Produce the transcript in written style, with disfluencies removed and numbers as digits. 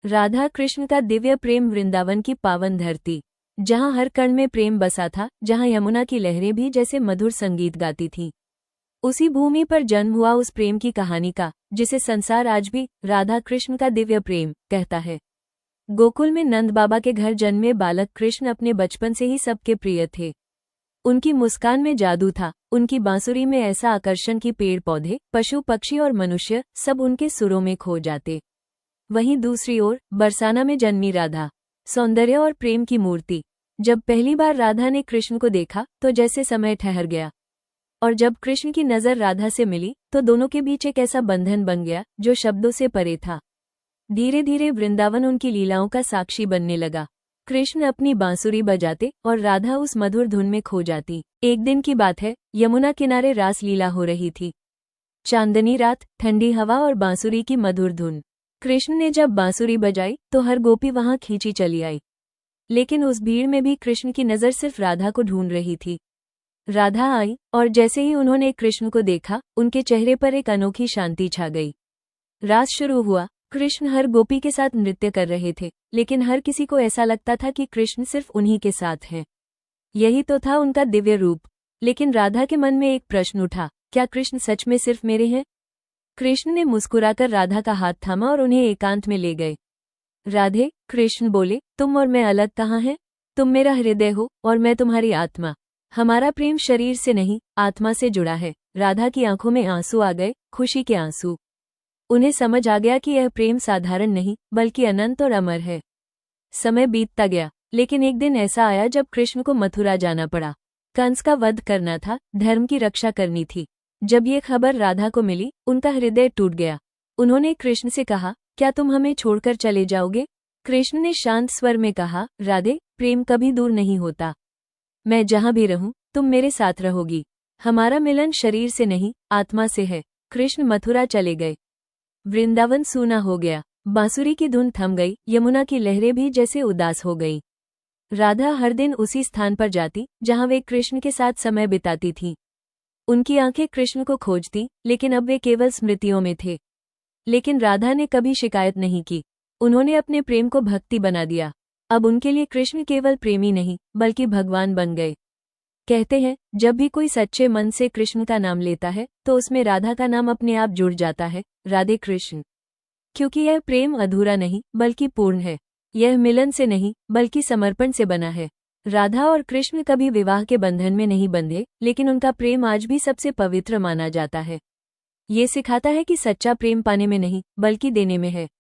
राधा कृष्ण का दिव्य प्रेम, वृंदावन की पावन धरती, जहाँ हर कण में प्रेम बसा था, जहाँ यमुना की लहरें भी जैसे मधुर संगीत गाती थीं। उसी भूमि पर जन्म हुआ उस प्रेम की कहानी का, जिसे संसार आज भी राधा कृष्ण का दिव्य प्रेम कहता है। गोकुल में नंद बाबा के घर जन्मे बालक कृष्ण अपने बचपन से ही सबके प्रिय थे। उनकी मुस्कान में जादू था, उनकी बांसुरी में ऐसा आकर्षण कि पेड़ पौधे, पशु पक्षी और मनुष्य सब उनके सुरों में खो जाते। वहीं दूसरी ओर बरसाना में जन्मी राधा, सौंदर्य और प्रेम की मूर्ति। जब पहली बार राधा ने कृष्ण को देखा तो जैसे समय ठहर गया, और जब कृष्ण की नज़र राधा से मिली तो दोनों के बीच एक ऐसा बंधन बन गया जो शब्दों से परे था। धीरे धीरे वृंदावन उनकी लीलाओं का साक्षी बनने लगा। कृष्ण अपनी बांसुरी बजाते और राधा उस मधुर धुन में खो जाती। एक दिन की बात है, यमुना किनारे रास लीला हो रही थी। चांदनी रात, ठंडी हवा और बांसुरी की मधुर धुन। कृष्ण ने जब बांसुरी बजाई तो हर गोपी वहां खींची चली आई, लेकिन उस भीड़ में भी कृष्ण की नज़र सिर्फ राधा को ढूंढ रही थी। राधा आई, और जैसे ही उन्होंने कृष्ण को देखा, उनके चेहरे पर एक अनोखी शांति छा गई। रास शुरू हुआ। कृष्ण हर गोपी के साथ नृत्य कर रहे थे, लेकिन हर किसी को ऐसा लगता था कि कृष्ण सिर्फ उन्हीं के साथ हैं। यही तो था उनका दिव्य रूप। लेकिन राधा के मन में एक प्रश्न उठा, क्या कृष्ण सच में सिर्फ मेरे हैं? कृष्ण ने मुस्कुराकर राधा का हाथ थामा और उन्हें एकांत में ले गए। राधे, कृष्ण बोले, तुम और मैं अलग कहाँ हैं? तुम मेरा हृदय हो और मैं तुम्हारी आत्मा। हमारा प्रेम शरीर से नहीं, आत्मा से जुड़ा है। राधा की आंखों में आंसू आ गए, खुशी के आंसू। उन्हें समझ आ गया कि यह प्रेम साधारण नहीं, बल्कि अनंत और अमर है। समय बीतता गया, लेकिन एक दिन ऐसा आया जब कृष्ण को मथुरा जाना पड़ा। कंस का वध करना था, धर्म की रक्षा करनी थी। जब ये खबर राधा को मिली, उनका हृदय टूट गया। उन्होंने कृष्ण से कहा, क्या तुम हमें छोड़कर चले जाओगे? कृष्ण ने शांत स्वर में कहा, राधे, प्रेम कभी दूर नहीं होता। मैं जहां भी रहूं, तुम मेरे साथ रहोगी। हमारा मिलन शरीर से नहीं, आत्मा से है। कृष्ण मथुरा चले गए। वृंदावन सूना हो गया। बांसुरी की धुन थम गई, यमुना की लहरें भी जैसे उदास हो गई। राधा हर दिन उसी स्थान पर जाती जहां वे कृष्ण के साथ समय बिताती थीं। उनकी आंखें कृष्ण को खोजती, लेकिन अब वे केवल स्मृतियों में थे। लेकिन राधा ने कभी शिकायत नहीं की। उन्होंने अपने प्रेम को भक्ति बना दिया। अब उनके लिए कृष्ण केवल प्रेमी नहीं, बल्कि भगवान बन गए। कहते हैं, जब भी कोई सच्चे मन से कृष्ण का नाम लेता है तो उसमें राधा का नाम अपने आप जुड़ जाता है, राधे कृष्ण। क्योंकि यह प्रेम अधूरा नहीं, बल्कि पूर्ण है। यह मिलन से नहीं, बल्कि समर्पण से बना है। राधा और कृष्ण कभी विवाह के बंधन में नहीं बंधे, लेकिन उनका प्रेम आज भी सबसे पवित्र माना जाता है। ये सिखाता है कि सच्चा प्रेम पाने में नहीं, बल्कि देने में है।